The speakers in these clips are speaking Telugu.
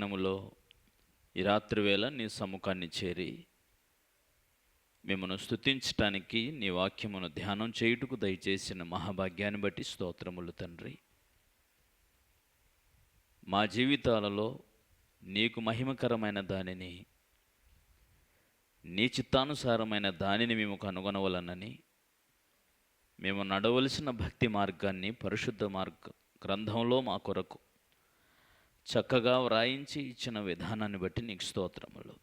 దినములో ఈ రాత్రి వేళ నీ సముఖాన్ని చేరి మిమ్మను స్తుతించటానికి నీ వాక్యమును ధ్యానం చేయుటకు దయచేసిన మహాభాగ్యాన్ని బట్టి స్తోత్రములు తండ్రి. మా జీవితాలలో నీకు మహిమకరమైన దానిని, నీ చిత్తానుసారమైన దానిని మేము కనుగొనవలనని, మేము నడవలసిన భక్తి మార్గాన్ని పరిశుద్ధ గ్రంథంలో మా కొరకు చక్కగా వ్రాయించి ఇచ్చిన విధానాన్ని బట్టి నీకు స్తోత్రములు.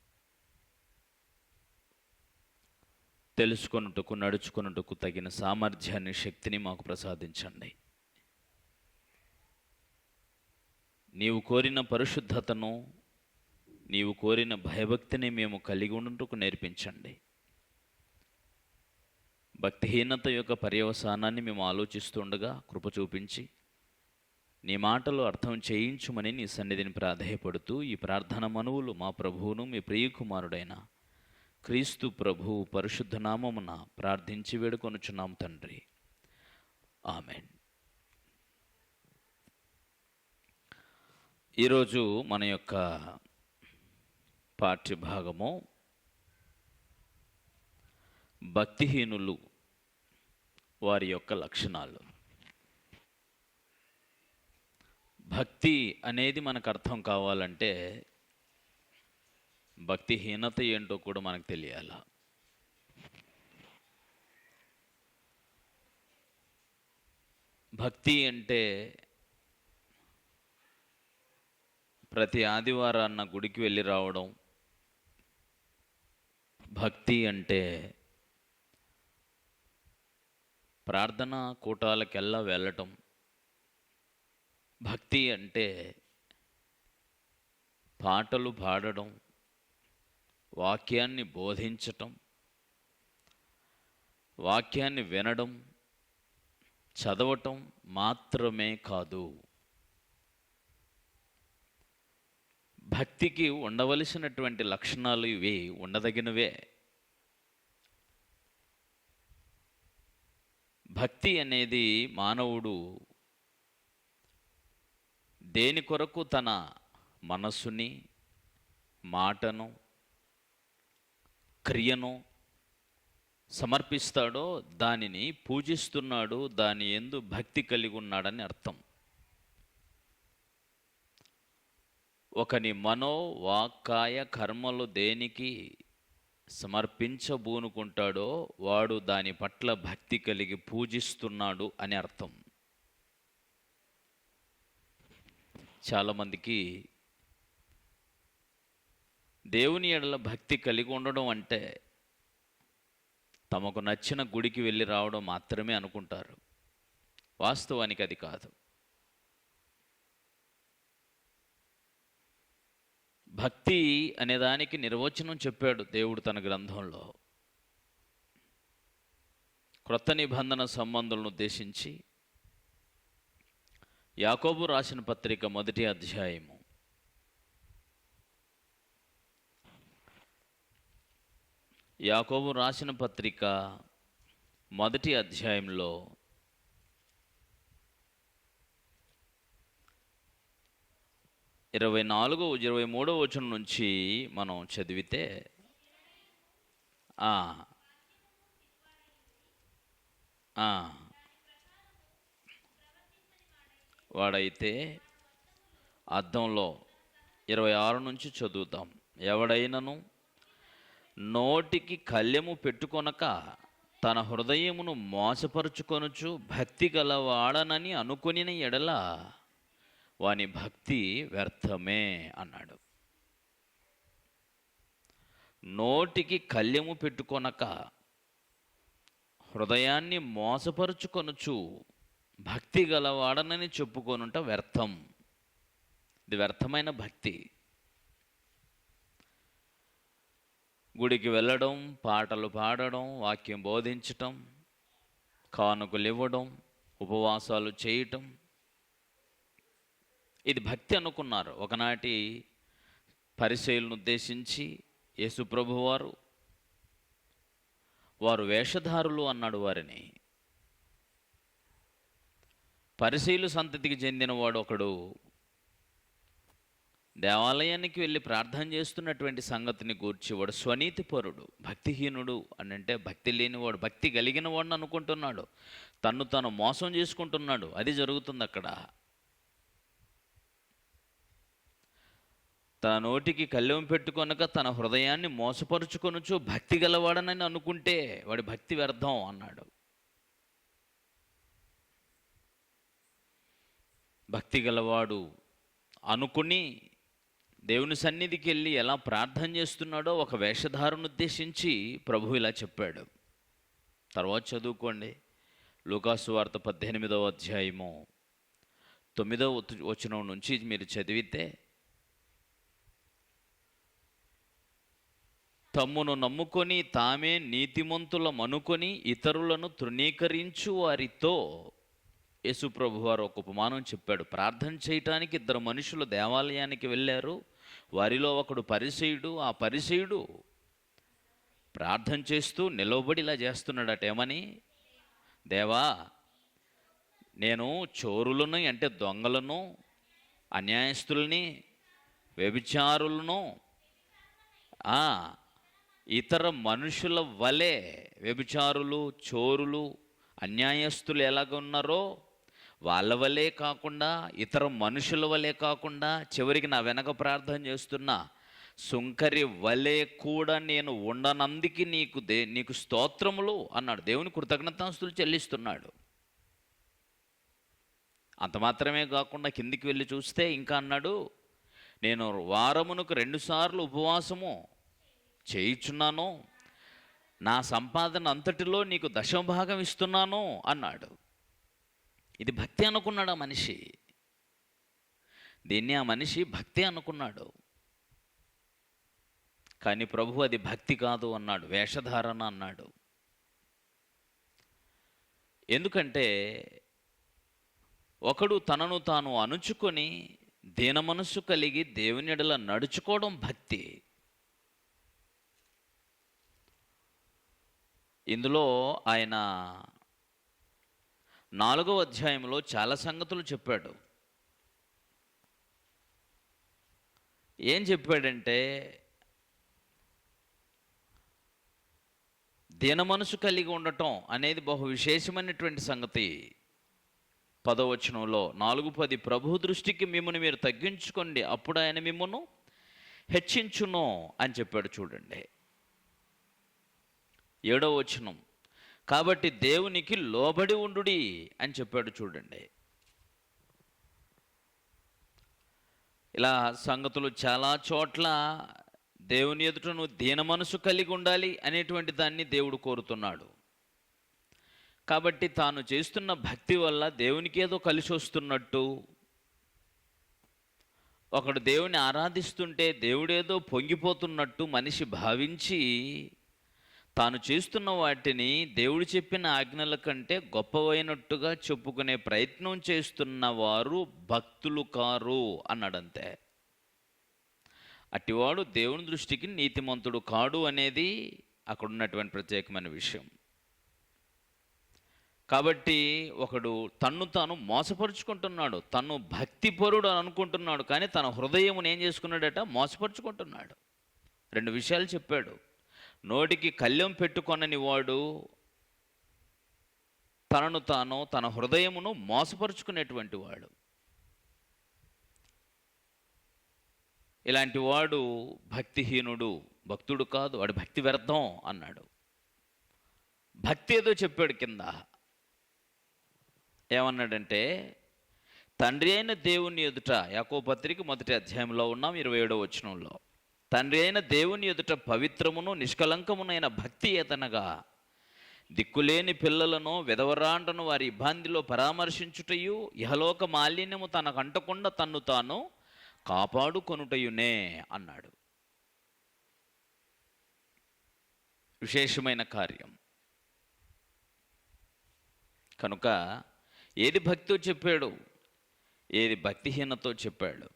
తెలుసుకొనుటకు, నడుచుకొనుటకు తగిన సామర్థ్యాన్ని, శక్తిని మాకు ప్రసాదించండి. నీవు కోరిన పరిశుద్ధతను, నీవు కోరిన భయభక్తిని మేము కలిగి ఉండుటకు నేర్పించండి. భక్తిహీనత యొక్క పర్యవసానాన్ని మేము ఆలోచిస్తుండగా కృప చూపించి నీ మాటలు అర్థం చేయించుమని నీ సన్నిధిని ప్రాధేయపడుతూ ఈ ప్రార్థన మనువులు మా ప్రభువును మీ ప్రియకుమారుడైన క్రీస్తు ప్రభువు పరిశుద్ధ నామమున ప్రార్థించి వేడుకొనుచున్నాం తండ్రి, ఆమెన్. ఈరోజు మన యొక్క పాఠ్యభాగము భక్తిహీనులు, వారి యొక్క లక్షణాలు. భక్తి అనేది మనకు అర్థం కావాలంటే భక్తిహీనత ఏంటో కూడా మనకు తెలియాల. భక్తి అంటే ప్రతి ఆదివారాన్న గుడికి వెళ్ళి రావడం. భక్తి అంటే ప్రార్థనా కూటాలకెల్లా వెళ్ళటం. భక్తి అంటే పాటలు పాడడం, వాక్యాన్ని బోధించటం, వాక్యాన్ని వినడం, చదవటం మాత్రమే కాదు. భక్తికి ఉండవలసినటువంటి లక్షణాలు ఇవి ఉండదగినవే. భక్తి అనేది మానవుడు దేని కొరకు తన మనస్సుని, మాటను, క్రియను సమర్పిస్తాడో దానిని పూజిస్తున్నాడు, దాని యందు భక్తి కలిగి ఉన్నాడని అర్థం. ఒకని మనో వాక్కాయ కర్మలు దేనికి సమర్పించబూనుకుంటాడో వాడు దాని పట్ల భక్తి కలిగి పూజిస్తున్నాడు అని అర్థం. చాలామందికి దేవుని ఎడల భక్తి కలిగి ఉండడం అంటే తమకు నచ్చిన గుడికి వెళ్ళి రావడం మాత్రమే అనుకుంటారు. వాస్తవానికి అది కాదు. భక్తి అనేదానికి నిర్వచనం చెప్పాడు దేవుడు తన గ్రంథంలో. క్రొత్త నిబంధన సంబంధులను ఉద్దేశించి యాకోబు రాసిన పత్రిక 1వ అధ్యాయము 1వ అధ్యాయంలో 24, 23వ వచనం నుంచి మనం చదివితే, వాడైతే అద్దంలో 26 నుంచి చదువుతాం. ఎవడైనను నోటికి కళ్యము పెట్టుకొనక తన హృదయమును మోసపరుచుకొనుచు భక్తి గలవాడనని అనుకొనిన ఎడల వాని భక్తి వ్యర్థమే అన్నాడు. నోటికి కళ్యము పెట్టుకొనక హృదయాన్ని మోసపరుచుకొనుచు భక్తి గలవాడనని చెప్పుకొనుట వ్యర్థం. ఇది వ్యర్థమైన భక్తి. గుడికి వెళ్ళడం, పాటలు పాడడం, వాక్యం బోధించటం, కానుకలు ఇవ్వడం, ఉపవాసాలు చేయటం, ఇది భక్తి అనుకున్నారు. ఒకనాటి పరిసయ్యులను ఉద్దేశించి యేసు ప్రభువారు వారు వేషధారులు అన్నాడు వారిని. పరిసయ్యుల సంతతికి చెందినవాడు ఒకడు దేవాలయానికి వెళ్ళి ప్రార్థన చేస్తున్నటువంటి సంగతిని గూర్చి వాడు స్వనీతిపరుడు, భక్తిహీనుడు అని అంటే భక్తి లేనివాడు, భక్తి కలిగిన వాడిని అనుకుంటున్నాడు, తన్ను తాను మోసం చేసుకుంటున్నాడు. అది జరుగుతుంది అక్కడ. తన నోటికి కళ్ళెం పెట్టుకొనక తన హృదయాన్ని మోసపరుచుకొనుచు భక్తి గలవాడనని అనుకుంటే వాడి భక్తి వ్యర్థం అన్నాడు. భక్తి గలవాడు అనుకుని దేవుని సన్నిధికి వెళ్ళి ఎలా ప్రార్థన చేస్తున్నాడో ఒక వేషధారును ఉద్దేశించి ప్రభు ఇలా చెప్పాడు. తర్వాత చదువుకోండి, లూకాసు వార్త 18వ అధ్యాయము 9వ వచనం నుంచి మీరు చదివితే, తమ్మును నమ్ముకొని తామే నీతిమంతులమనుకొని ఇతరులను తృణీకరించు వారితో యేసుప్రభు వారు ఒక ఉపమానం చెప్పాడు. ప్రార్థన చేయటానికి 2 మనుషులు దేవాలయానికి వెళ్ళారు. వారిలో ఒకడు పరిసయుడు. ఆ పరిసయుడు ప్రార్థన చేస్తూ నిలవబడి ఇలా చేస్తున్నాడట, ఏమని? దేవా, నేను చోరులను అంటే దొంగలను, అన్యాయస్తుల్ని, వ్యభిచారులను, ఇతర మనుషుల వలె, వ్యభిచారులు, చోరులు, అన్యాయస్తులు ఎలాగ ఉన్నారో వాళ్ళ వలే కాకుండా, ఇతర మనుషుల వలే కాకుండా, చివరికి నా వెనక ప్రార్థన చేస్తున్న సుంకరి వలే కూడా నేను ఉండనందుకు నీకు స్తోత్రములు అన్నాడు. దేవుని కృతజ్ఞతాస్తులు చెల్లిస్తున్నాడు. అంత మాత్రమే కాకుండా కిందికి వెళ్ళి చూస్తే ఇంకా అన్నాడు, నేను వారమునకు 2 సార్లు ఉపవాసము చేయుచున్నాను, నా సంపాదన అంతటిలో నీకు 10వ భాగం ఇస్తున్నాను అన్నాడు. ఇది భక్తి అనుకున్నాడు ఆ మనిషి. దీన్ని ఆ మనిషి భక్తి అనుకున్నాడు. కానీ ప్రభు అది భక్తి కాదు అన్నాడు, వేషధారణ అన్నాడు. ఎందుకంటే ఒకడు తనను తాను అణుచుకొని దీన మనస్సు కలిగి దేవుని ఎడల నడుచుకోవడం భక్తి. ఇందులో ఆయన 4వ అధ్యాయంలో చాలా సంగతులు చెప్పాడు. ఏం చెప్పాడంటే, దీన మనసు కలిగి ఉండటం అనేది బహు విశేషమైనటువంటి సంగతి. 10వ వచనంలో 4:10 ప్రభు దృష్టికి మిమ్మల్ని మీరు తగ్గించుకోండి, అప్పుడు ఆయన మిమ్మల్ని హెచ్చించును అని చెప్పాడు. చూడండి 7వ వచనం, కాబట్టి దేవునికి లోబడి ఉండుడి అని చెప్పాడు. చూడండి, ఇలా సంగతులు చాలా చోట్ల దేవుని ఎదుట నువ్వు దీన మనసు కలిగి ఉండాలి అనేటువంటి దాన్ని దేవుడు కోరుతున్నాడు. కాబట్టి తాను చేస్తున్న భక్తి వల్ల దేవునికి ఏదో కలిసి వస్తున్నట్టు, ఒకడు దేవుని ఆరాధిస్తుంటే దేవుడేదో పొంగిపోతున్నట్టు మనిషి భావించి తాను చేస్తున్న వాటిని దేవుడు చెప్పిన ఆజ్ఞల కంటే గొప్పవైనట్టుగా చెప్పుకునే ప్రయత్నం చేస్తున్న వారు భక్తులు కారు అన్నాడంతే. అట్టివాడు దేవుని దృష్టికి నీతిమంతుడు కాడు అనేది అక్కడ ఉన్నటువంటి ప్రత్యేకమైన విషయం. కాబట్టి ఒకడు తన్ను తాను మోసపరుచుకుంటున్నాడు. తను భక్తిపరుడు అని అనుకుంటున్నాడు, కానీ తన హృదయమును ఏం చేసుకున్నాడట? మోసపరుచుకుంటున్నాడు. 2 విషయాలు చెప్పాడు. నోటికి కళ్ళెం పెట్టుకొనని వాడు తనను తాను తన హృదయమును మోసపరుచుకునేటువంటి వాడు. ఇలాంటి వాడు భక్తిహీనుడు, భక్తుడు కాదు, వాడు భక్తి వ్యర్థం అన్నాడు. భక్తి ఏదో చెప్పాడు కింద. ఏమన్నాడంటే, తండ్రి అయిన దేవుని ఎదుట, యాకోబు పత్రిక 1వ అధ్యాయంలో ఉన్నాం 27వ వచనంలో, తండ్రి అయిన దేవుని ఎదుట పవిత్రమును నిష్కలంకమునైన భక్తి ఏదనగా దిక్కులేని పిల్లలను విధవరాండను వారి ఇబ్బందిలో పరామర్శించుటయు ఇహలోక మాలిన్యము తనకు అంటకుండా తన్ను తాను కాపాడుకొనుటయునే అన్నాడు. విశేషమైన కార్యం కనుక ఏది భక్తితో చెప్పాడు, ఏది భక్తిహీనతో చెప్పాడు?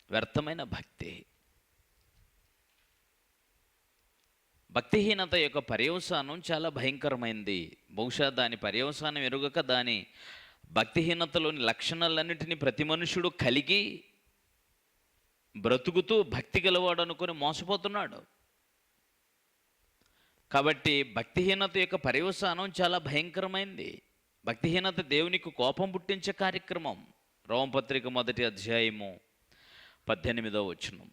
వ్యర్థమైన భక్తి. భక్తిహీనత యొక్క పర్యవసానం చాలా భయంకరమైంది. బహుశా దాని పర్యవసానం ఎరుగక దాని భక్తిహీనతలోని లక్షణాలన్నిటినీ ప్రతి మనుషుడు కలిగి బ్రతుకుతూ భక్తి గలవాడు అనుకొని మోసపోతున్నాడు. కాబట్టి భక్తిహీనత యొక్క పర్యవసానం చాలా భయంకరమైంది. భక్తిహీనత దేవునికి కోపం పుట్టించే కార్యక్రమం. రోమపత్రిక 1వ అధ్యాయము 18వ వచనం.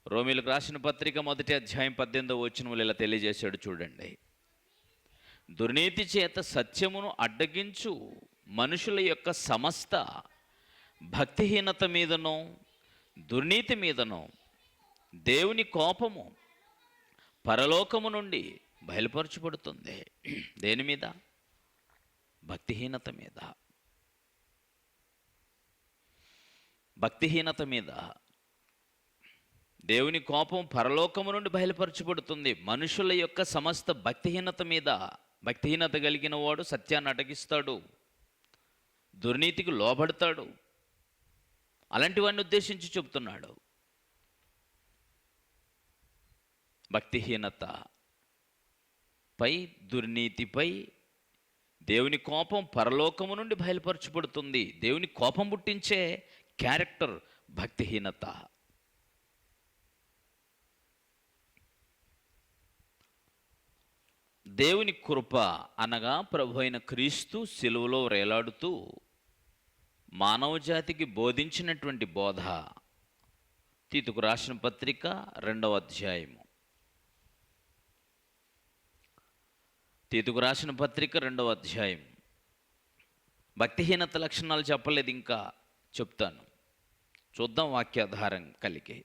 రోమీలకు రాసిన పత్రిక 1వ అధ్యాయం 18వ వచనములు ఇలా తెలియజేశాడు చూడండి. దుర్నీతి చేత సత్యమును అడ్డగించు మనుషుల యొక్క సమస్త భక్తిహీనత మీదనో దుర్నీతి మీదనో దేవుని కోపము పరలోకము నుండి బయలుపరచబడుతుంది. దేని మీద? భక్తిహీనత మీద. భక్తిహీనత మీద దేవుని కోపం పరలోకము నుండి బయలుపరచబడుతుంది. మనుషుల యొక్క సమస్త భక్తిహీనత మీద. భక్తిహీనత కలిగిన వాడు సత్యాన్ని అటగిస్తాడు, దుర్నీతికి లోబడతాడు. అలాంటి వాడిని ఉద్దేశించి చెబుతున్నాడు. భక్తిహీనత పై, దుర్నీతిపై దేవుని కోపం పరలోకము నుండి బయలుపరచబడుతుంది. దేవుని కోపం పుట్టించే క్యారెక్టర్ భక్తిహీనత. దేవుని కృప అనగా ప్రభు అయిన క్రీస్తు సిలువలో వేలాడుతూ మానవ జాతికి బోధించినటువంటి బోధ. తీతుకు రాసిన పత్రిక 2వ అధ్యాయము. తీతుకు రాసిన పత్రిక 2వ అధ్యాయం. భక్తిహీనత లక్షణాలు చెప్పలేదు, ఇంకా చెప్తాను. చూద్దాం వాక్యాధారం కలిగి.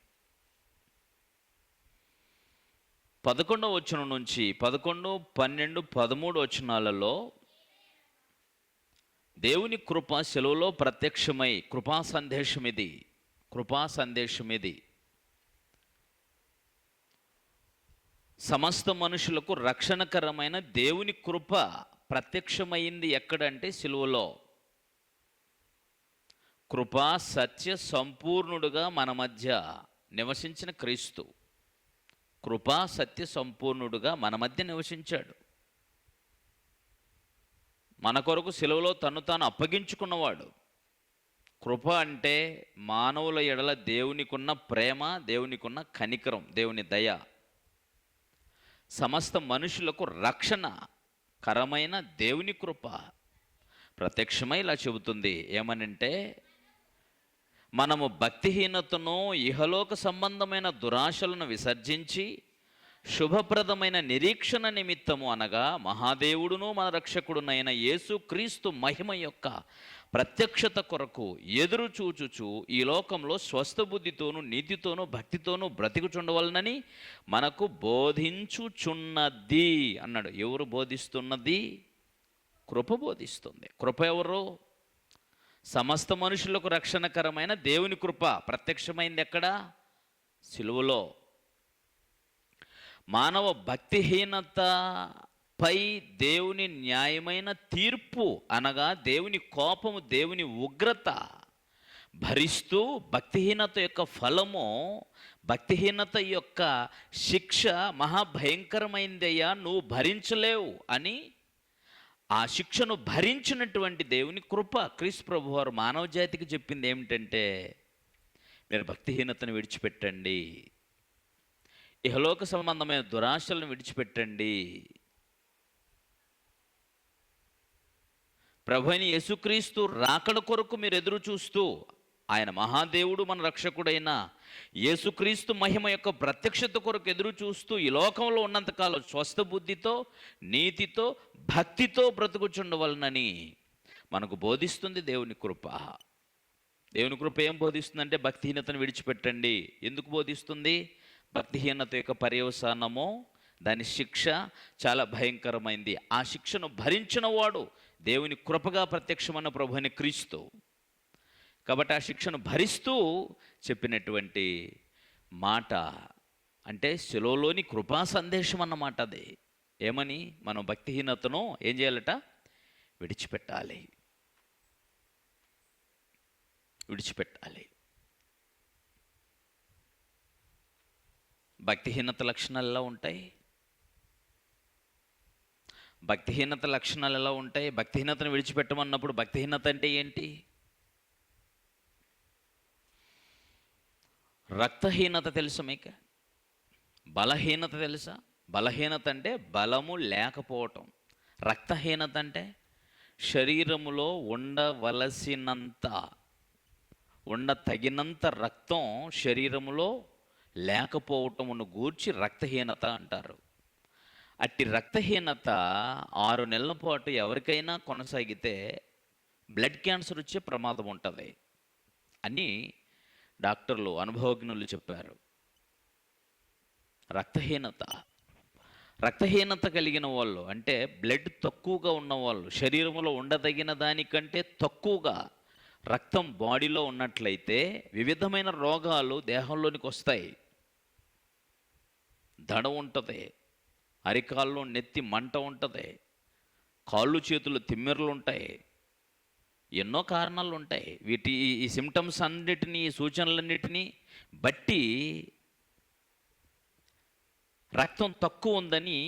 11వ వచనం నుంచి 11, 12, 13 వచనాలలో దేవుని కృప సెలవులో ప్రత్యక్షమై కృపా సందేశం ఇది సమస్త మనుషులకు రక్షణకరమైన దేవుని కృప ప్రత్యక్షమైంది. ఎక్కడంటే సిలువలో. కృపా సత్య సంపూర్ణుడుగా మన మధ్య నివసించిన క్రీస్తు. కృపా సత్య సంపూర్ణుడుగా మన మధ్య నివసించాడు. మన కొరకు సిలువలో తను తాను అప్పగించుకున్నవాడు. కృప అంటే మానవుల ఎడల దేవునికున్న ప్రేమ, దేవునికున్న కనికరం, దేవుని దయ. సమస్త మనుషులకు రక్షణ కరమైన దేవుని కృప ప్రత్యక్షమై ఇలా చెబుతుంది. ఏమనంటే, మనము భక్తిహీనతను, ఇహలోక సంబంధమైన దురాశలను విసర్జించి శుభప్రదమైన నిరీక్షణ నిమిత్తము అనగా మహాదేవుడును మన రక్షకుడునైన యేసు క్రీస్తు మహిమ యొక్క ప్రత్యక్షత కొరకు ఎదురు చూచుచు ఈ లోకంలో స్వస్థ బుద్ధితోనూ నీతితోనూ భక్తితోనూ బ్రతికుచుండవలనని మనకు బోధించుచున్నది అన్నాడు. ఎవరు బోధిస్తున్నది? కృప బోధిస్తుంది. కృప ఎవరు? సమస్త మనుషులకు రక్షణకరమైన దేవుని కృప ప్రత్యక్షమైంది ఎక్కడ? సిలువలో. మానవ భక్తిహీనతపై దేవుని న్యాయమైన తీర్పు అనగా దేవుని కోపము, దేవుని ఉగ్రత భరిస్తూ భక్తిహీనత యొక్క ఫలము, భక్తిహీనత యొక్క శిక్ష మహాభయంకరమైందయ్యా, నువ్వు భరించలేవు అని ఆ శిక్షను భరించినటువంటి దేవుని కృప. క్రీస్తు ప్రభు వారు మానవ జాతికి చెప్పింది ఏమిటంటే, మీరు భక్తిహీనతను విడిచిపెట్టండి, ఇహలోక సంబంధమైన దురాశలను విడిచిపెట్టండి. ప్రభువైన యేసుక్రీస్తు రాకడ కొరకు మీరు ఎదురు చూస్తూ, ఆయన మహాదేవుడు మన రక్షకుడైన యేసుక్రీస్తు మహిమ యొక్క ప్రత్యక్షత కొరకు ఎదురు చూస్తూ ఈ లోకంలో ఉన్నంతకాలం స్వస్థ బుద్ధితో, నీతితో, భక్తితో బ్రతుకుచుండవలనని మనకు బోధిస్తుంది దేవుని కృప. దేవుని కృప ఏం బోధిస్తుందంటే, భక్తిహీనతను విడిచిపెట్టండి. ఎందుకు బోధిస్తుంది? భక్తిహీనత యొక్క పర్యవసానము, దాని శిక్ష చాలా భయంకరమైంది. ఆ శిక్షను భరించిన వాడు దేవుని కృపగా ప్రత్యక్షమైన ప్రభు అయిన క్రీస్తు. కాబట్టి ఆ శిక్షను భరిస్తూ చెప్పినటువంటి మాట అంటే శిలువలోని కృపా సందేశం అన్నమాట. అది ఏమని? మనం భక్తిహీనతను ఏం చేయాలట? విడిచిపెట్టాలి. భక్తిహీనత లక్షణాలు ఎలా ఉంటాయి? భక్తిహీనతను విడిచిపెట్టమన్నప్పుడు భక్తిహీనత అంటే ఏంటి? రక్తహీనత తెలుసా మీకు? బలహీనత తెలుసా? బలహీనత అంటే బలము లేకపోవటం. రక్తహీనత అంటే శరీరములో తగినంత రక్తం శరీరములో లేకపోవటమును గూర్చి రక్తహీనత అంటారు. అట్టి రక్తహీనత 6 నెలల పాటు ఎవరికైనా కొనసాగితే బ్లడ్ క్యాన్సర్ వచ్చే ప్రమాదం ఉంటుంది అని డాక్టర్లు, అనుభవజ్ఞులు చెప్పారు. రక్తహీనత కలిగిన వాళ్ళు అంటే బ్లడ్ తక్కువగా ఉన్నవాళ్ళు, శరీరంలో ఉండదగిన దానికంటే తక్కువగా రక్తం బాడీలో ఉన్నట్లయితే వివిధమైన రోగాలు దేహంలోనికి వస్తాయి. దడ ఉంటుంది, అరికాల్లో నెత్తి మంట ఉంటుంది, కాళ్ళు చేతులు తిమ్మెరలు ఉంటాయి, ఎన్నో కారణాలు ఉంటాయి. ఈ సిమ్టమ్స్ అన్నిటినీ, ఈ సూచనలన్నిటినీ బట్టి రక్తం తక్కువ ఉందని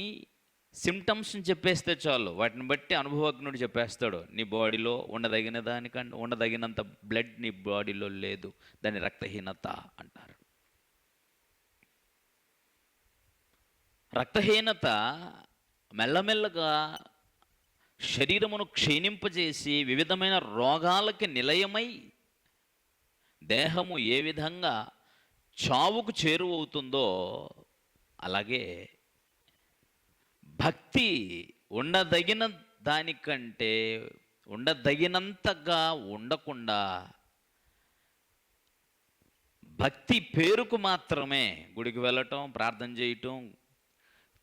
సిమ్టమ్స్ని చెప్పేస్తే చాలు, వాటిని బట్టి అనుభవజ్ఞుడు చెప్పేస్తాడు, నీ బాడీలో ఉండదగినంత బ్లడ్ నీ బాడీలో లేదు, దాని రక్తహీనత అంటారు. రక్తహీనత మెల్లమెల్లగా శరీరమును క్షీణింపజేసి వివిధమైన రోగాలకి నిలయమై దేహము ఏ విధంగా చావుకు చేరువవుతుందో అలాగే భక్తి ఉండదగినంతగా ఉండకుండా భక్తి పేరుకు మాత్రమే గుడికి వెళ్ళటం, ప్రార్థన చేయటం,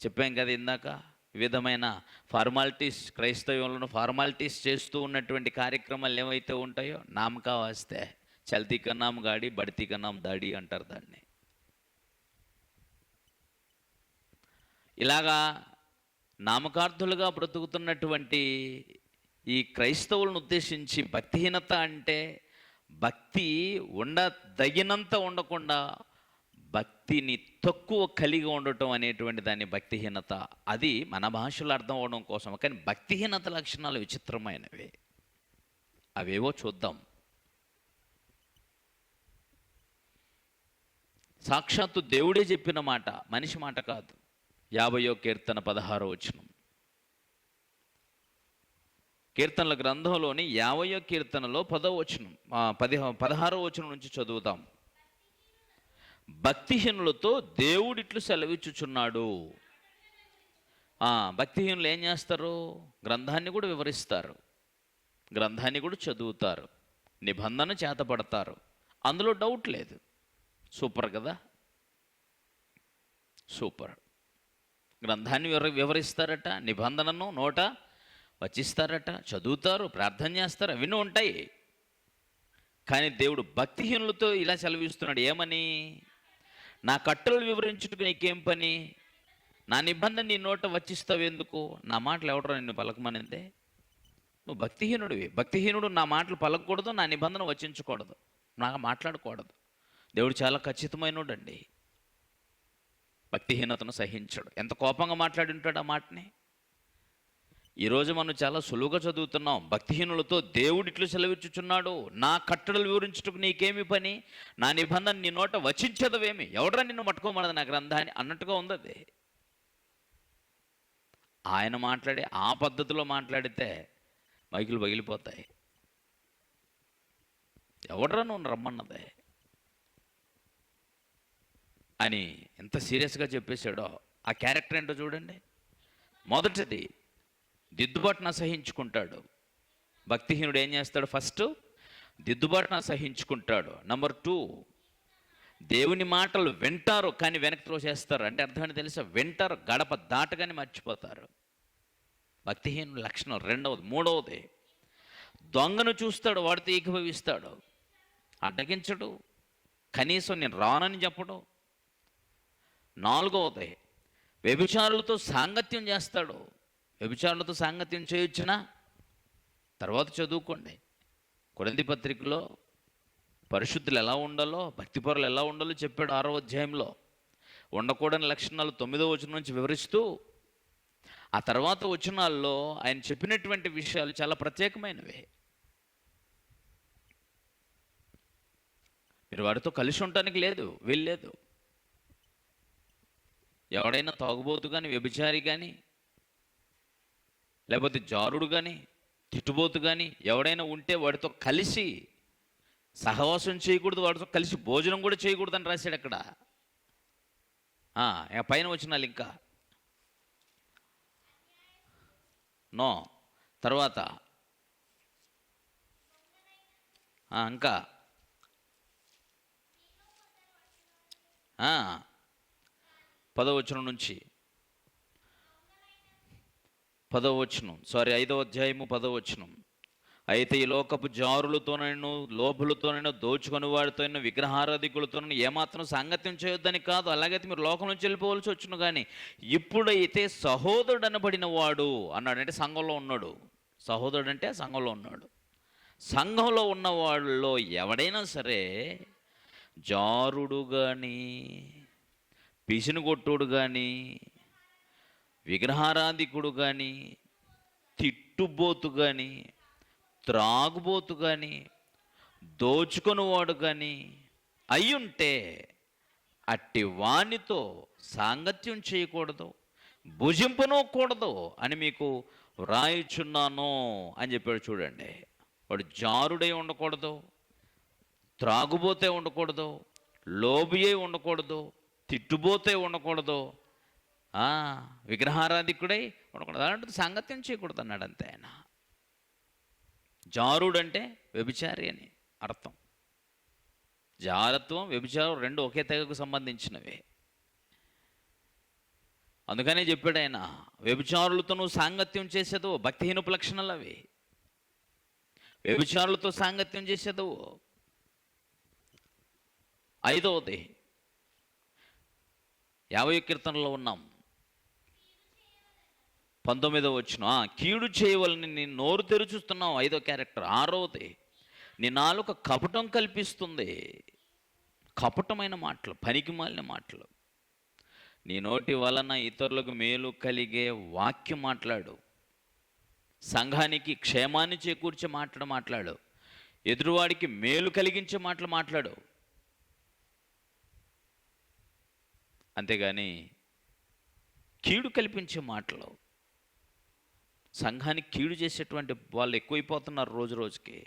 చెప్పాం కదా ఇందాక, వివిధమైన ఫార్మాలిటీస్, క్రైస్తవంలో ఫార్మాలిటీస్ చేస్తూ ఉన్నటువంటి కార్యక్రమాలు ఏవైతే ఉంటాయో, నామకా వస్తే చల్తీ కన్నాం గాడి బడితీ కన్నాం దాడి అంటారు దాన్ని. ఇలాగా నామకార్థులుగా బ్రతుకుతున్నటువంటి ఈ క్రైస్తవులను ఉద్దేశించి భక్తిహీనత అంటే భక్తి ఉండదగినంత ఉండకుండా భక్తిని తక్కువ కలిగి ఉండటం అనేటువంటి దాన్ని భక్తిహీనత. అది మన భాషలో అర్థం అవడం కోసం. కానీ భక్తిహీనత లక్షణాలు విచిత్రమైనవి, అవేవో చూద్దాం. సాక్షాత్తు దేవుడే చెప్పిన మాట, మనిషి మాట కాదు. 50వ కీర్తన 16వ వచనం. కీర్తనల గ్రంథంలోని 50వ కీర్తనలో 10వ వచనం, 16వ వచనం నుంచి చదువుతాం. భక్తిహీనులతో దేవుడిట్లు సెలవిచ్చుచున్నాడు. భక్తిహీనులు ఏం చేస్తారు? గ్రంథాన్ని కూడా వివరిస్తారు, గ్రంథాన్ని కూడా చదువుతారు, నిబంధన చేతపడతారు, అందులో డౌట్ లేదు. సూపర్ కదా, సూపర్. గ్రంథాన్ని వివరిస్తారట, నిబంధనను నోట వచిస్తారట, చదువుతారు, ప్రార్థన చేస్తారు, అవన్నీ ఉంటాయి. కానీ దేవుడు భక్తిహీనులతో ఇలా సెలవిస్తున్నాడు, ఏమని? నా కట్టలు వివరించుటకు నీకేం పని? నా నిబంధన నీ నోట వచ్చిస్తావు ఎందుకు? నా మాటలు ఎవడరా నిన్ను పలకమనిందే? నువ్వు భక్తిహీనుడివి. భక్తిహీనుడు నా మాటలు పలకకూడదు, నా నిబంధన వచించకూడదు, నాకు మాట్లాడకూడదు. దేవుడు చాలా ఖచ్చితమైనడు అండి, భక్తిహీనతను సహించడు. ఎంత కోపంగా మాట్లాడి ఉంటాడు ఆ మాటని. ఈరోజు మనం చాలా సులువుగా చదువుతున్నాం. భక్తిహీనులతో దేవుడు ఇట్లు సెలవిచ్చుచున్నాడు, నా కట్టడలు వివరించుటకు నీకేమి పని? నా నిబంధన నీ నోట వచించదవేమి? ఎవడరా నిన్ను పట్టుకోమన్నది నా గ్రంథాన్ని అన్నట్టుగా ఉంది అది. ఆయన మాట్లాడి ఆ పద్ధతిలో మాట్లాడితే మైకులు పగిలిపోతాయి. ఎవడరా నువ్వు రమ్మన్నదే అని ఎంత సీరియస్గా చెప్పేశాడో. ఆ క్యారెక్టర్ ఏంటో చూడండి. మొదటిది, దిద్దుబాటును అసహించుకుంటాడు. భక్తిహీనుడు ఏం చేస్తాడు? ఫస్ట్ దిద్దుబాటును అసహించుకుంటాడు. నంబర్ 2, దేవుని మాటలు వింటారు కానీ వెనక్కి త్రోసేస్తారు. అంటే అర్థమని తెలుసా? వింటారు, గడప దాటగానే మర్చిపోతారు. భక్తిహీనుడు లక్షణం. రెండవది. మూడవది, దొంగను చూస్తాడు, వాడితో ఏకీభవిస్తాడు, అడ్డగించడు, కనీసం నేను రానని చెప్పడు. నాలుగవది, వ్యభిచారులతో సాంగత్యం చేస్తాడు. వ్యభిచారులతో సాంగత్యం చేయొచ్చునా? తర్వాత చదువుకోండి, కొరింథీ పత్రికలో పరిశుద్ధులు ఎలా ఉండాలో, భక్తిపరులు ఎలా ఉండాలో చెప్పాడు 6వ అధ్యాయంలో. ఉండకూడని లక్షణాలు 9వ వచనం నుంచి వివరిస్తూ ఆ తర్వాత వచనాల్లో ఆయన చెప్పినటువంటి విషయాలు చాలా ప్రత్యేకమైనవి. మీరు వాడితో కలిసి ఉండటానికి లేదు, వీల్లేదు. ఎవడైనా తాగుబోతు కానీ, వ్యభిచారి కానీ, లేకపోతే జారుడు కానీ, తిట్టుబోతు కానీ ఎవడైనా ఉంటే వాడితో కలిసి సహవాసం చేయకూడదు, వాడితో కలిసి భోజనం కూడా చేయకూడదు అని రాశాడు అక్కడ. పైన వచ్చినాలు ఇంకా నో. తర్వాత ఇంకా 10వ వచనం నుంచి 5వ అధ్యాయము 10వ వచనం. అయితే ఈ లోకపు జారులతోనైనా, లోపులతోనైనా, దోచుకొని వాడితోనైనా, విగ్రహారాధికులతోనైనా ఏమాత్రం సాంగత్యం చేయొద్దని కాదు, అలాగైతే మీరు లోకం నుంచి వెళ్ళిపోవలసి వచ్చును. కానీ ఇప్పుడైతే సహోదరుడు అనబడిన వాడు అన్నాడు. అంటే సంఘంలో ఉన్నాడు. సహోదరుడు అంటే సంఘంలో ఉన్నాడు. సంఘంలో ఉన్న వాళ్ళలో ఎవడైనా సరే జారుడు కానీ, పిసినుగొట్టుడు కానీ, విగ్రహారాధికుడు కానీ, తిట్టుబోతు కానీ, త్రాగుబోతు కానీ, దోచుకొనివాడు కానీ అయ్యుంటే అట్టి వానితో సాంగత్యం చేయకూడదు, భుజింపనూకూడదు అని మీకు వ్రాయిచున్నాను అని చెప్పాడు. చూడండి, వాడు జారుడై ఉండకూడదు, త్రాగుబోతే ఉండకూడదు, లోబియే ఉండకూడదు, తిట్టుబోతే ఉండకూడదు, విగ్రహారాధికుడై ఉండకూడదు, అలాంటిది సాంగత్యం చేయకూడదు అన్నాడు అంతే ఆయన. జారుడు అంటే వ్యభిచారి అని అర్థం. జారత్వం, వ్యభిచారం రెండు ఒకే తెగకు సంబంధించినవే. అందుకనే చెప్పాడు ఆయన, వ్యభిచారులతో నువ్వు సాంగత్యం చేసేదో భక్తిహీనపు లక్షణాలు అవి. వ్యభిచారులతో సాంగత్యం చేసేదో. 5వది 50వ కీర్తనలో ఉన్నాం, 19వ వచనం. కీడు చేయవలని నీ నోరు తెరుచుస్తున్నావు, 5వ క్యారెక్టర్. 6వది, నీ నాలుక కపటం కల్పిస్తుంది. కపటమైన మాటలు, పనికి మాలిన మాటలు. నీ నోటి వలన ఇతరులకు మేలు కలిగే వాక్యం మాట్లాడు. సంఘానికి క్షేమాన్ని చేకూర్చే మాట్లాడు. ఎదురువాడికి మేలు కలిగించే మాటలు మాట్లాడు. అంతేగాని కీడు కల్పించే మాటలు. సంఘానికి కీడు చేసేటువంటి వాళ్ళు ఎక్కువైపోతున్నారు రోజు రోజుకి.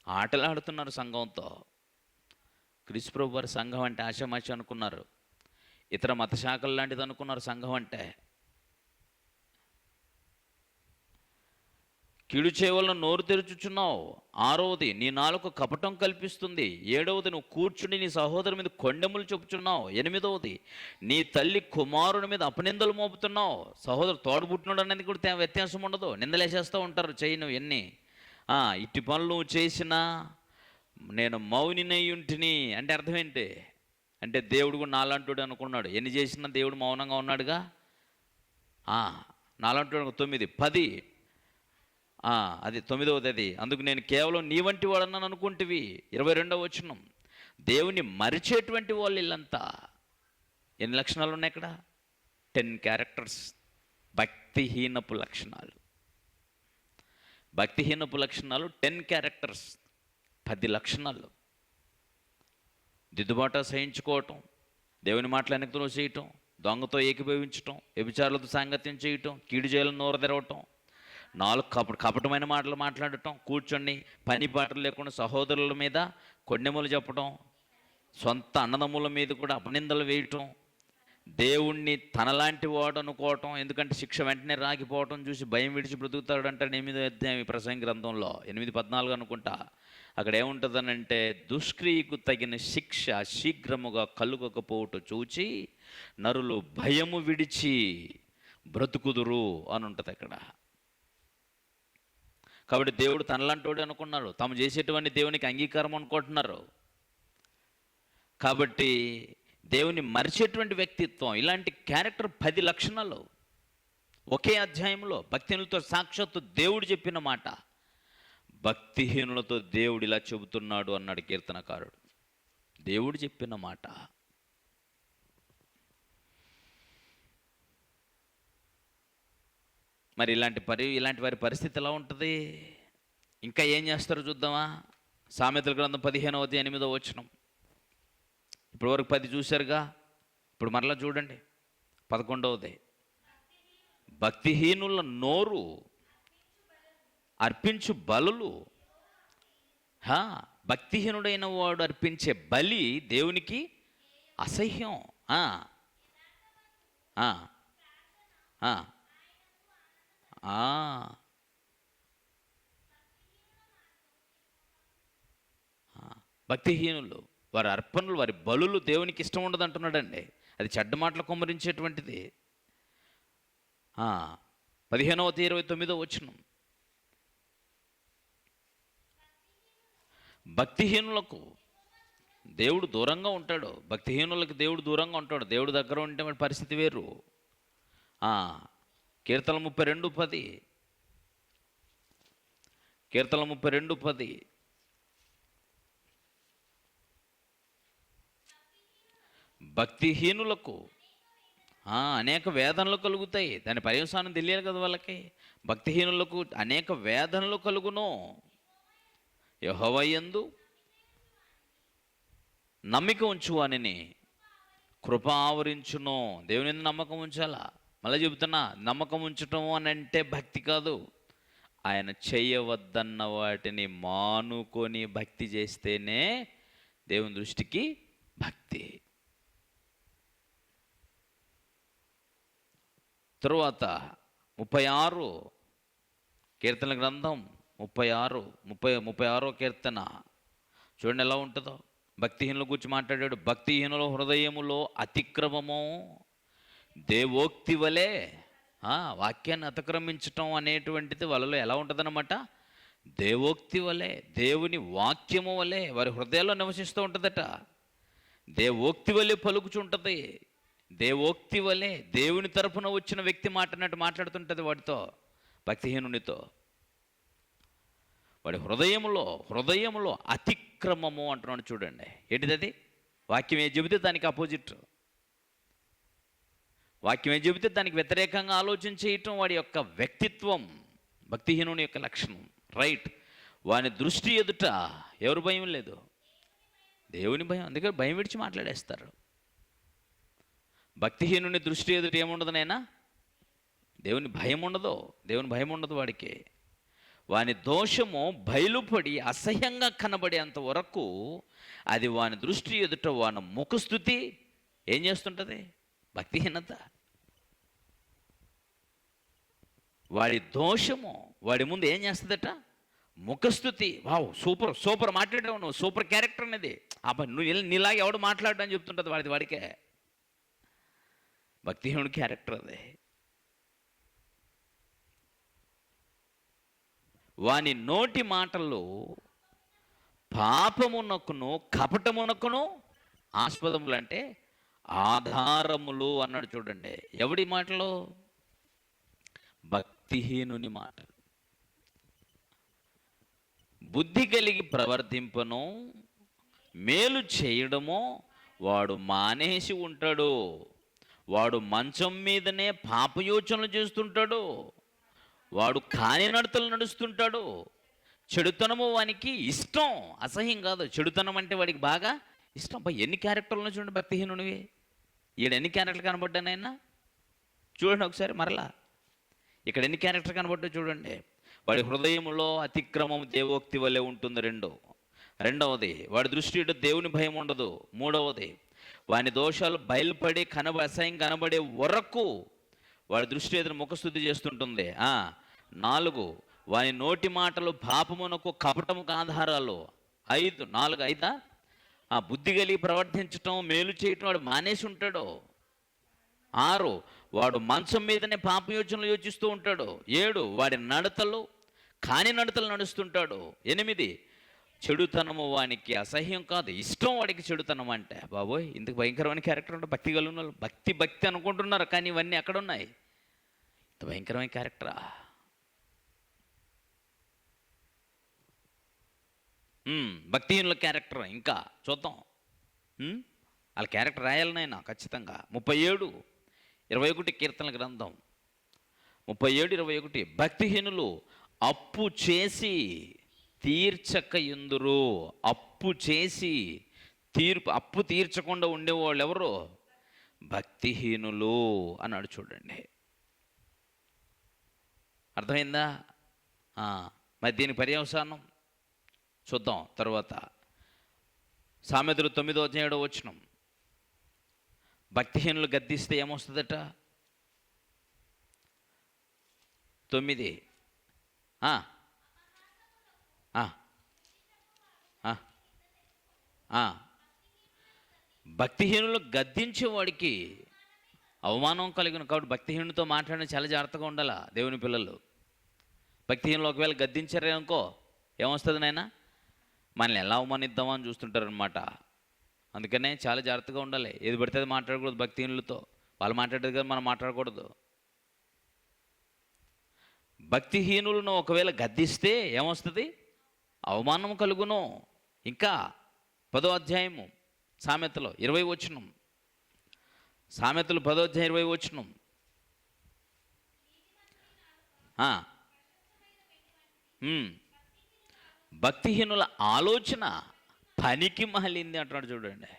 ఆటలాడుతున్నారు సంఘంతో. క్రీస్తుప్రభు వారి సంఘం అంటే ఆషామాషి అనుకున్నారు, ఇతర మత శాఖలు లాంటిది అనుకున్నారు సంఘం అంటే. కీడు చేయవలన నోరు తెరుచుచున్నావు. 6వది, నీ నాలుక కపటం కల్పిస్తుంది. 7వది, నువ్వు కూర్చుని నీ సహోదరు మీద కొండెములు చెప్పుచున్నావు. 8వది, నీ తల్లి కుమారుని మీద అపనిందలు మోపుతున్నావు. సహోదరు తోడబుట్టినాడు అనేది కూడా వ్యత్యాసం ఉండదు, నిందలేసేస్తూ ఉంటారు. చేయను ఎన్ని ఇట్టి పనులు నువ్వు చేసినా నేను మౌనినయ్యుంటిని అంటే అర్థం ఏంటి అంటే దేవుడు కూడా నాలాంటుడు అనుకున్నాడు. ఎన్ని చేసినా దేవుడు మౌనంగా ఉన్నాడుగా. నాలాంటుడు. 9, 10 అది 9వది అది. అందుకు నేను కేవలం నీ వంటి వాడన్నాను అనుకుంటేవి. 22వ వచనం, దేవుని మరిచేటువంటి వాళ్ళు ఇల్లంతా. ఎన్ని లక్షణాలు ఉన్నాయి ఇక్కడ? 10 క్యారెక్టర్స్. భక్తిహీనపు లక్షణాలు. భక్తిహీనపు లక్షణాలు 10 క్యారెక్టర్స్, 10 లక్షణాలు. దిద్దుబాట సహించుకోవటం, దేవుని మాటలు వెనక్కి చేయటం, దొంగతో ఏకీభవించటం, వ్యభిచారులతో సాంగత్యం చేయటం, కీడు చేయాలని నోరు తెరవటం, 4 కపటమైన మాటలు మాట్లాడటం, కూర్చొని పని పాటలు లేకుండా సహోదరుల మీద కొండెములు చెప్పడం, సొంత అన్నదమ్ముల మీద కూడా అపనిందలు వేయటం, దేవుణ్ణి తనలాంటి వాడు అనుకోవటం, ఎందుకంటే శిక్ష వెంటనే రాగిపోవటం చూసి భయం విడిచి బ్రతుకుతాడు అంటాడు 8వ అధ్యాయం ప్రసంగి గ్రంథంలో 8:14 అనుకుంటా. అక్కడ ఏముంటుందనంటే, దుష్క్రియకు తగిన శిక్ష శీఘ్రముగా కలుగకపోవటం చూచి నరులు భయము విడిచి బ్రతుకుదురు అని ఉంటుంది అక్కడ. కాబట్టి దేవుడు తనలాంటోడు అనుకున్నారు, తాము చేసేటువంటి దేవునికి అంగీకారం అనుకుంటున్నారు. కాబట్టి దేవుని మరిచేటువంటి వ్యక్తిత్వం, ఇలాంటి క్యారెక్టర్ 10 లక్షణాలు ఒకే అధ్యాయంలో. భక్తిహీనులతో సాక్షాత్తు దేవుడు చెప్పిన మాట. భక్తిహీనులతో దేవుడు ఇలా చెబుతున్నాడు అన్నాడు కీర్తనకారుడు. దేవుడు చెప్పిన మాట. మరి ఇలాంటి వారి పరిస్థితి ఎలా ఉంటుంది? ఇంకా ఏం చేస్తారో చూద్దామా? సామెతల గ్రంథం 15:8 ఇప్పటి వరకు 10 చూశారుగా. ఇప్పుడు మరలా చూడండి 11. భక్తిహీనుల నోరు అర్పించు బలులు. భక్తిహీనుడైన వాడు అర్పించే బలి దేవునికి అసహ్యం. భక్తిహీనులు వారి అర్పణలు, వారి బలులు దేవునికి ఇష్టం ఉండదు అంటున్నాడండి. అది చెడ్డ మాటలు కుమ్మరించేటువంటిది. 15:29 భక్తిహీనులకు దేవుడు దూరంగా ఉంటాడు. భక్తిహీనులకు దేవుడు దూరంగా ఉంటాడు. దేవుడు దగ్గర ఉంటే మన పరిస్థితి వేరు. కీర్తన 32:10. కీర్తన 32:10. భక్తిహీనులకు అనేక వేదనలు కలుగుతాయి. దాని పర్యవసానం తెలియాలి కదా వాళ్ళకి. భక్తిహీనులకు అనేక వేదనలు కలుగును. యెహోవా యందు నమ్మిక ఉంచువానిని కృప ఆవరించును. దేవుని యందు నమ్మకం ఉంచాలా. మళ్ళీ చెబుతున్నా, నమ్మకం ఉంచటం అని అంటే భక్తి కాదు. ఆయన చేయవద్దన్న వాటిని మానుకొని భక్తి చేస్తేనే దేవుని దృష్టికి భక్తి. తరువాత 36 కీర్తన గ్రంథం 36 కీర్తన చూడండి ఎలా ఉంటుందో. భక్తిహీనుల గురించి మాట్లాడాడు. భక్తిహీనుల హృదయములో అతిక్రమము దేవోక్తి వలె. వాక్యాన్ని అతిక్రమించటం అనేటువంటిది వాళ్ళలో ఎలా ఉంటుందన్నమాట? దేవోక్తి వలె, దేవుని వాక్యము వలె వారి హృదయాల్లో నివసిస్తూ ఉంటుందట. దేవోక్తి వలె పలుకుచుంటుంది. దేవోక్తి వలె దేవుని తరఫున వచ్చిన వ్యక్తి మాట్లాడినట్టు మాట్లాడుతుంటుంది వాడితో, భక్తిహీనునితో. వాడి హృదయములో అతిక్రమము అంటున్నాడు. చూడండి ఏంటిది అది? వాక్యం ఏం చెబితే దానికి అపోజిట్, వాక్యం ఏం చెబితే దానికి వ్యతిరేకంగా ఆలోచన చేయటం వాడి యొక్క వ్యక్తిత్వం, భక్తిహీనుని యొక్క లక్షణం. రైట్. వాని దృష్టి ఎదుట ఎవరు భయం లేదు, దేవుని భయం. అందుకే భయం విడిచి మాట్లాడేస్తారు. భక్తిహీనుని దృష్టి ఎదుట ఏముండదు నైనా? దేవుని భయం ఉండదు. దేవుని భయం ఉండదు వాడికి. వాని దోషము బయలుపడి అసహ్యంగా కనబడేంత వరకు అది వాని దృష్టి ఎదుట వాని ముఖస్థుతి ఏం చేస్తుంటుంది? భక్తిహీనత. వాడి దోషము వాడి ముందు ఏం చేస్తుందట? ముఖస్థుతి. వావ్, సూపర్ మాట్లాడావు నువ్వు, సూపర్ క్యారెక్టర్ అనేది. నువ్వు నీలాగా ఎవడు మాట్లాడడం చెప్తుంటుంది వాడికే. భక్తిహీనుడి క్యారెక్టర్ అదే. వాని నోటి మాటలు పాపమునకును కపటమునకును ఆస్పదములు, అంటే ఆధారములు అన్నాడు. చూడండి ఎవడి మాటలు? భక్తిహీనుని మాటలు. బుద్ధి కలిగి ప్రవర్తింపను మేలు చేయడమో వాడు మానేసి ఉంటాడు. వాడు మంచం మీదనే పాపయోచనలు చేస్తుంటాడు. వాడు కాని నడతలు నడుస్తుంటాడు. చెడుతనము వానికి ఇష్టం, అసహ్యం కాదు. చెడుతనం అంటే వాడికి బాగా ఇష్టం. ఎన్ని క్యారెక్టర్లను చూడండి భక్తిహీనునివి. ఈడ ఎన్ని క్యారెక్టర్లు కనబడ్డానైనా చూడండి ఒకసారి. మరలా ఇక్కడ ఎన్ని క్యారెక్టర్ కనబడ్డా చూడండి. వాడి హృదయంలో అతిక్రమం దేవోక్తి వల్లే ఉంటుంది. రెండవది వాడి దృష్టి దేవుని భయం ఉండదు. మూడవది వాని దోషాలు బయలుపడి అసహ్యం కనబడే వరకు వాడి దృష్టి ఎదురు ముఖస్థుతి చేస్తుంటుంది. 4 వాని నోటి మాటలు పాపమునకు కపటముకు ఆధారాలు. 5 బుద్ధి కలిగి ప్రవర్తించటం మేలు చేయటం వాడు మానేసి ఉంటాడు. 6 వాడు మంచం మీదనే పాపయోచనలు యోచిస్తూ ఉంటాడు. 7 వాడి నడతలు కాని నడతలు నడుస్తుంటాడు. 8 చెడుతనము వానికి అసహ్యం కాదు, ఇష్టం వాడికి చెడుతనం అంటే. బాబోయ్, ఇందుకు భయంకరమైన క్యారెక్టర్ ఉంటుంది. భక్తి కలిగిన వాళ్ళు భక్తి అనుకుంటున్నారు, కానీ ఇవన్నీ ఎక్కడ ఉన్నాయి? ఇంత భయంకరమైన క్యారెక్టరా? భక్తిహీనుల క్యారెక్టర్ ఇంకా చూద్దాం. వాళ్ళ క్యారెక్టర్ రాయాలనైనా ఖచ్చితంగా. 37:21 కీర్తనల గ్రంథం 37:21. భక్తిహీనులు అప్పు చేసి తీర్చకయుందురు. అప్పు చేసి అప్పు తీర్చకుండా ఉండేవాళ్ళు ఎవరు? భక్తిహీనులు అన్నాడు. చూడండి, అర్థమైందా? మరి దీని పర్యవసానం చూద్దాం తర్వాత. సామెతలు 9:7 భక్తిహీనులు గద్దిస్తే ఏమొస్తుందట? 9 భక్తిహీనులు గద్దించేవాడికి అవమానం కలిగిన. కాబట్టి భక్తిహీనులతో మాట్లాడిన చాలా జాగ్రత్తగా ఉండాలా దేవుని పిల్లలు. భక్తిహీనులు ఒకవేళ గద్దించారే అనుకో, ఏమొస్తుంది నాయన? మనల్ని ఎలా అవమానిద్దామా అని చూస్తుంటారనమాట. అందుకనే చాలా జాగ్రత్తగా ఉండాలి. ఏది పడితే అది మాట్లాడకూడదు భక్తిహీనులతో. వాళ్ళు మాట్లాడేది కదా మనం మాట్లాడకూడదు. భక్తిహీనులను ఒకవేళ గద్దిస్తే ఏమొస్తుంది? అవమానం కలుగును. ఇంకా 10వ అధ్యాయము సామెతలు 20 సామెతలు 10వ అధ్యాయం 20 భక్తిహీనుల ఆలోచన పనికి మాలింది అంటున్నాడు. చూడండి,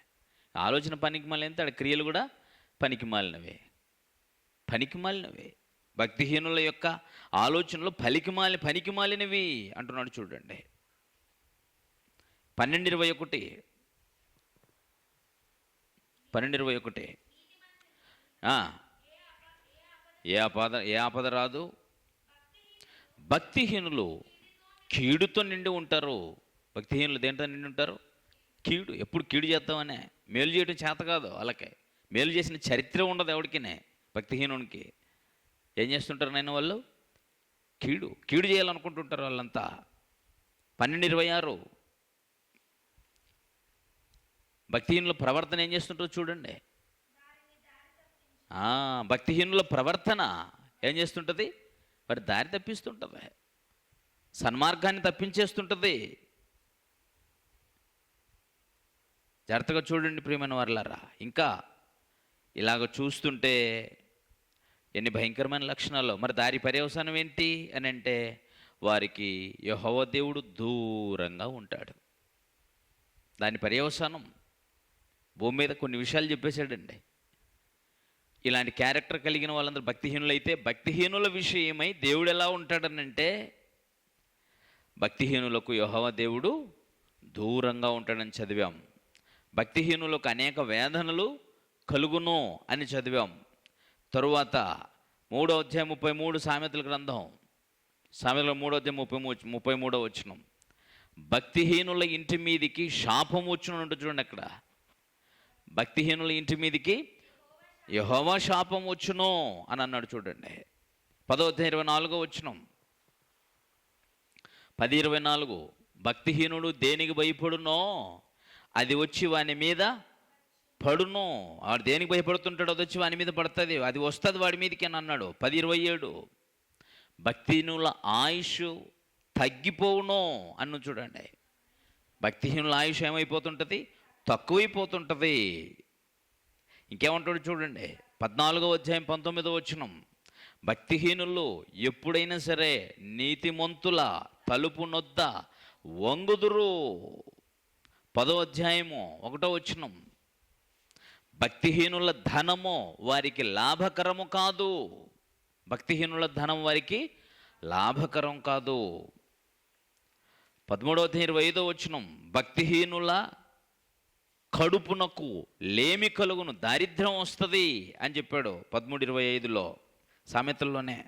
ఆలోచన పనికి మాలింది, అక్కడ క్రియలు కూడా పనికి మాలినవే. భక్తిహీనుల యొక్క ఆలోచనలు పనికి మాలినవి అంటున్నాడు. చూడండి, 12:21 ఏ ఆపద రాదు. భక్తిహీనులు కీడుతో నిండి ఉంటారు. భక్తిహీనులు దేంతో నిండి ఉంటారు? కీడు. ఎప్పుడు కీడు చేద్దామనే, మేలు చేయడం చేత కాదు వాళ్ళకి. మేలు చేసిన చరిత్ర ఉండదు ఎవరికినే. భక్తిహీనునికి ఏం చేస్తుంటారు నాయన? వాళ్ళు కీడు చేయాలనుకుంటుంటారు వాళ్ళంతా. 12:26 భక్తిహీనుల ప్రవర్తన ఏం చేస్తుంటారో చూడండి. భక్తిహీనుల ప్రవర్తన ఏం చేస్తుంటుంది? మరి దారి తప్పిస్తుంటుంది, సన్మార్గాన్ని తప్పించేస్తుంటుంది. జాగ్రత్తగా చూడండి ప్రియమైన వారలారా. ఇంకా ఇలాగ చూస్తుంటే ఎన్ని భయంకరమైన లక్షణాలు. మరి దారి పర్యవసానం ఏంటి అని అంటే, వారికి యెహోవా దేవుడు దూరంగా ఉంటాడు. దాని పర్యవసానం భూమి మీద కొన్ని విషయాలు చెప్పేశాడండి. ఇలాంటి క్యారెక్టర్ కలిగిన వాళ్ళందరూ భక్తిహీనులైతే, భక్తిహీనుల విషయమై దేవుడు ఎలా ఉంటాడనంటే, భక్తిహీనులకు యెహోవా దేవుడు దూరంగా ఉంటాడని చదివాం. భక్తిహీనులకు అనేక వేదనలు కలుగును అని చదివాం. తరువాత 3వ అధ్యాయం 33 సామెతల గ్రంథం, సామెతల 3వ అధ్యాయం 33 భక్తిహీనుల ఇంటి మీదికి శాపం వచ్చును అంటూ చూడండి. అక్కడ భక్తిహీనుల ఇంటి మీదికి యెహోవా శాపం వచ్చును అని అన్నాడు. చూడండి, 10వ అధ్యాయం 24 10:24 భక్తిహీనుడు దేనికి భయపడునో అది వచ్చి వాని మీద పడును. వాడు దేనికి భయపడుతుంటాడో అది వచ్చి వాని మీద పడుతుంది, అది వస్తుంది వాడి మీదకి అని అన్నాడు. 10:27 భక్తిహీనుల ఆయుష్ తగ్గిపోవును అన్ను. చూడండి, భక్తిహీనుల ఆయుష్ ఏమైపోతుంటుంది? తక్కువైపోతుంటుంది. ఇంకేమంటాడు చూడండి, 14వ అధ్యాయం 19 భక్తిహీనులు ఎప్పుడైనా సరే నీతిమంతుల తలుపు నొద్ద వంగుదురు. 10వ అధ్యాయము 1 భక్తిహీనుల ధనము వారికి లాభకరము కాదు. భక్తిహీనుల ధనం వారికి లాభకరం కాదు. 13వ అధ్యాయం 25 భక్తిహీనుల కడుపునకు లేమి కలుగును, దారిద్ర్యం వస్తుంది అని చెప్పాడు 13:25 సామెతల్లోనే.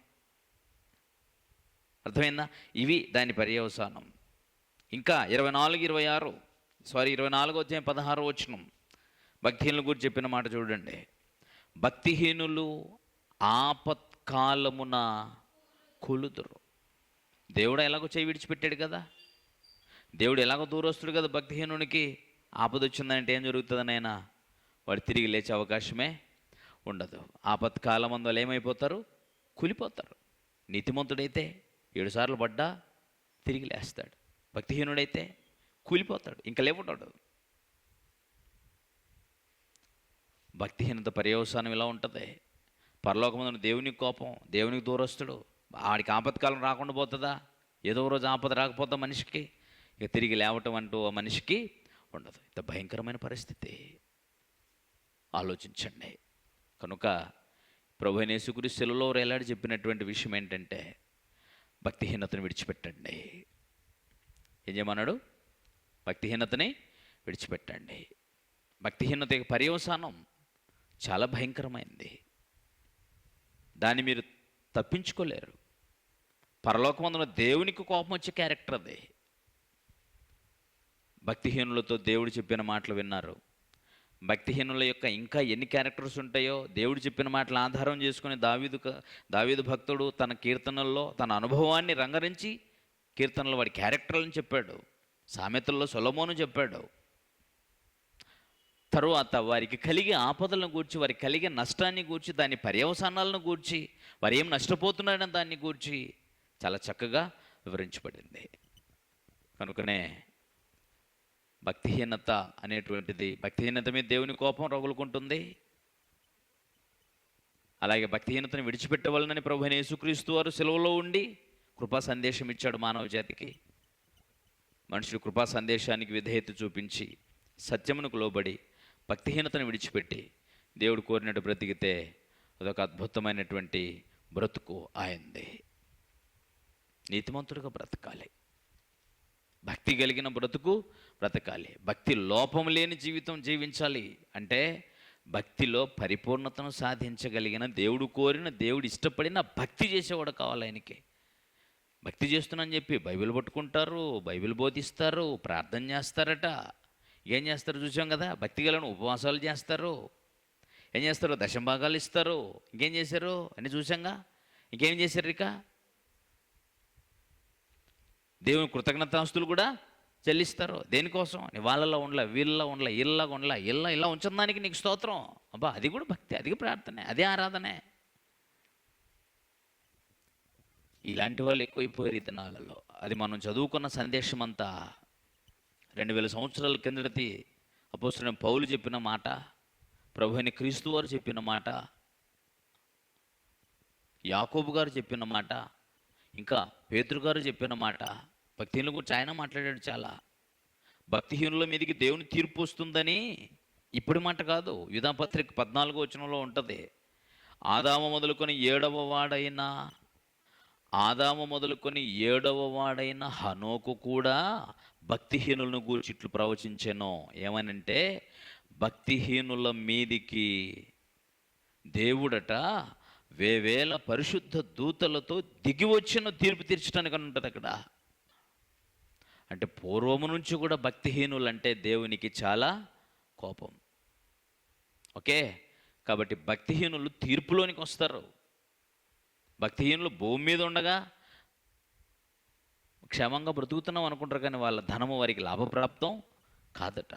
అర్థమైందా? ఇవి దాని పర్యవసానం. ఇంకా 24వ అధ్యాయం 16 భక్తిహీనుల గురించి చెప్పిన మాట చూడండి. భక్తిహీనులు ఆపత్కాలమున కొలుదురు. దేవుడు ఎలాగో చేయి విడిచిపెట్టాడు కదా, దేవుడు ఎలాగో దూరొస్తుడు కదా. భక్తిహీనునికి ఆపద వచ్చిందంటే ఏం జరుగుతుందని ఆయన వాడు తిరిగి లేచే అవకాశమే ఉండదు. ఆపత్కాలం అందువల్ల ఏమైపోతారు? కూలిపోతారు. నీతిమంతుడైతే 7 సార్లు పడ్డా తిరిగి లేస్తాడు. భక్తిహీనుడైతే కూలిపోతాడు, ఇంకా లేవుంటాడు. భక్తిహీనత పర్యవసానం ఇలా ఉంటుంది. పరలోకమందున దేవునికి కోపం, దేవునికి దూరస్తుడు. వాడికి ఆపత్కాలం రాకుండా పోతుందా? ఏదో రోజు ఆపద రాకపోతా మనిషికి ఇక తిరిగి లేవటం అంటూ ఆ మనిషికి ఉండదు. ఇంత భయంకరమైన పరిస్థితి ఆలోచించండి. కనుక ప్రభువైన యేసుక్రీస్తు శిలువలో వేలాడి చెప్పినటువంటి విషయం ఏంటంటే, భక్తిహీనతను విడిచిపెట్టండి. ఏం చేయమన్నాడు? భక్తిహీనతని విడిచిపెట్టండి. భక్తిహీనత యొక్క పర్యవసానం చాలా భయంకరమైంది. దాన్ని మీరు తప్పించుకోలేరు. పరలోకమందున దేవునికి కోపం వచ్చే క్యారెక్టర్ అది. భక్తిహీనులతో దేవుడు చెప్పిన మాటలు విన్నారు. భక్తిహీనుల యొక్క ఇంకా ఎన్ని క్యారెక్టర్స్ ఉంటాయో దేవుడు చెప్పిన మాటలు ఆధారం చేసుకుని దావీదు భక్తుడు తన కీర్తనల్లో తన అనుభవాన్ని రంగరించి కీర్తనలో వాడి క్యారెక్టర్లను చెప్పాడు. సామెతల్లో సొలొమోను చెప్పాడు. తరువాత వారికి కలిగే ఆపదలను గూర్చి, వారికి కలిగే నష్టాన్ని గూర్చి, దాని పర్యవసానాలను గూర్చి, వారు ఏం నష్టపోతున్నారని దాన్ని గూర్చి చాలా చక్కగా వివరించబడింది. కనుకనే భక్తిహీనత అనేటువంటిది, భక్తిహీనత మీద దేవుని కోపం రగులుకుంటుంది. అలాగే భక్తిహీనతను విడిచిపెట్టవలనని ప్రభువైన యేసుక్రీస్తు వారు సెలవులో ఉండి కృపా సందేశం ఇచ్చాడు మానవ జాతికి. మనుషులు కృపా సందేశానికి విధేయత చూపించి సత్యమునకు లోబడి భక్తిహీనతను విడిచిపెట్టి దేవుడు కోరినట్టు బ్రతికితే అదొక అద్భుతమైనటువంటి బ్రతుకు ఆయనది. నీతిమంతుడిగా బ్రతకాలి, భక్తి కలిగిన బ్రతుకు బ్రతకాలి. భక్తి లోపం లేని జీవితం జీవించాలి. అంటే భక్తిలో పరిపూర్ణతను సాధించగలిగిన, దేవుడు కోరిన, దేవుడు ఇష్టపడిన భక్తి చేసేవాడు కావాలి ఆయనకి. భక్తి చేస్తున్నానని చెప్పి బైబిల్ పట్టుకుంటారు, బైబిల్ బోధిస్తారు, ప్రార్థన చేస్తారట. ఏం చేస్తారు చూసాం కదా. భక్తి గలను ఉపవాసాలు చేస్తారు, ఏం చేస్తారు, దశంభాగాలు ఇస్తారు. ఇంకేం చేశారు అని చూసాంగా. ఇంకేం చేశారు? ఇక దేవుని కృతజ్ఞతాస్తులు కూడా చెల్లిస్తారు. దేనికోసం? నీ వాళ్ళలో ఉండలే, వీళ్ళలో ఉండలే, ఇళ్ళగా ఉండలే, ఇలా ఉంచడానికి నీకు స్తోత్రం. అబ్బా, అది కూడా భక్తి, అది ప్రార్థనే, అదే ఆరాధనే. ఇలాంటి వాళ్ళు ఎక్కువైపోయారు ఈ దినాలలో. అది మనం చదువుకున్న సందేశం అంతా 2000 సంవత్సరాల కిందటి అపోస్తలుడైన పౌలు చెప్పిన మాట, ప్రభువైన క్రీస్తు వారు చెప్పిన మాట, యాకోబు గారు చెప్పిన మాట, ఇంకా పేతురు గారు చెప్పిన మాట. భక్తిహీనుల గురించి ఆయన మాట్లాడాడు చాలా. భక్తిహీనుల మీదకి దేవుని తీర్పు వస్తుందని ఇప్పుడు మాట కాదు. యూదాపత్రిక 14వ వచనంలో ఉంటుంది. ఆదాము మొదలుకొని ఏడవ వాడైన హనోకు కూడా భక్తిహీనులను గూర్చి ఇట్లు ప్రవచించెను. ఏమనంటే, భక్తిహీనుల మీదికి దేవుడట వేవేల పరిశుద్ధ దూతలతో దిగి వచ్చిన తీర్పు తీర్చడానికి అని ఉంటుంది అక్కడ. అంటే పూర్వము నుంచి కూడా భక్తిహీనులు అంటే దేవునికి చాలా కోపం. ఓకే, కాబట్టి భక్తిహీనులు తీర్పులోనికి వస్తారు. భక్తిహీనులు భూమి మీద ఉండగా క్షేమంగా బ్రతుకుతున్నాం అనుకుంటారు, కానీ వాళ్ళ ధనము వారికి లాభప్రాప్తం కాదట.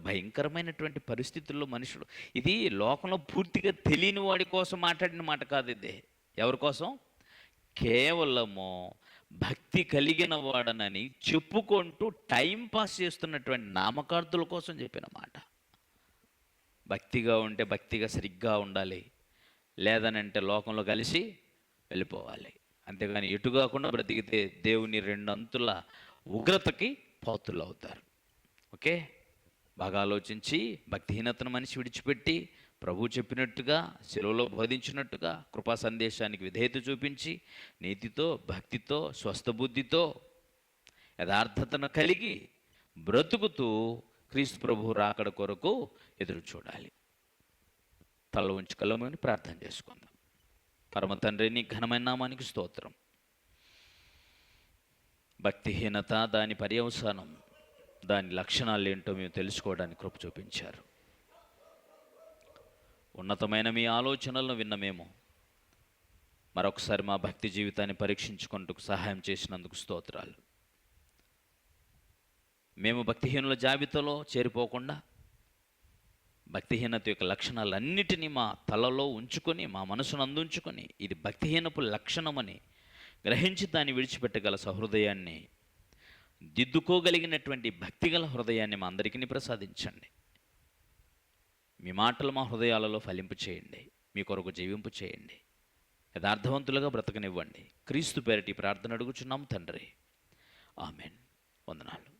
భయంకరమైనటువంటి పరిస్థితుల్లో మనుషులు, ఇది లోకంలో పూర్తిగా తెలియని వాడి కోసం మాట్లాడిన మాట కాదు. ఇది ఎవరి కోసం? కేవలము భక్తి కలిగిన వాడనని చెప్పుకుంటూ టైం పాస్ చేస్తున్నటువంటి నామకార్థుల కోసం చెప్పిన మాట. భక్తిగా ఉంటే భక్తిగా సరిగ్గా ఉండాలి, లేదనంటే లోకంలో కలిసి వెళ్ళిపోవాలి. అంతేగాని ఎటు కాకుండా బ్రతికితే దేవుని 2 అంతుల ఉగ్రతకి పాత్రులు అవుతారు. ఓకే, బాగా ఆలోచించి భక్తిహీనతను మనిషి విడిచిపెట్టి ప్రభు చెప్పినట్టుగా, శిలువలో బోధించినట్టుగా కృపా సందేశానికి విధేయత చూపించి నీతితో, భక్తితో, స్వస్థబుద్ధితో, యథార్థతను కలిగి బ్రతుకుతూ క్రీస్తు ప్రభు రాకడ కొరకు ఎదురు చూడాలి. తల ఉంచి కళ్ళమని ప్రార్థన చేసుకుందాం. పరమ తండ్రి, నీ ఘనమైన నామానికి స్తోత్రం. భక్తిహీనత, దాని పర్యవసానం, దాని లక్షణాలు ఏంటో మేము తెలుసుకోవడానికి కృప చూపించారు. ఉన్నతమైన మీ ఆలోచనలను విన్న మేము మరొకసారి మా భక్తి జీవితాన్ని పరీక్షించుకుంటూ సహాయం చేసినందుకు స్తోత్రాలు. మేము భక్తిహీనుల జాబితాలో చేరిపోకుండా భక్తిహీనత యొక్క లక్షణాలన్నిటినీ మా తలలో ఉంచుకొని, మా మనసును అందించుకొని, ఇది భక్తిహీనపు లక్షణమని గ్రహించి దాన్ని విడిచిపెట్టగల సహృదయాన్ని, దిద్దుకోగలిగినటువంటి భక్తిగల హృదయాన్ని మా అందరికీ ప్రసాదించండి. మీ మాటలు మా హృదయాలలో ఫలింపు చేయండి, మీ కొరకు జీవింపు చేయండి, యథార్థవంతులుగా బ్రతకనివ్వండి. క్రీస్తు పేరిటి ప్రార్థన అడుగుచున్నాం తండ్రి, ఆమెన్. వందనాలు.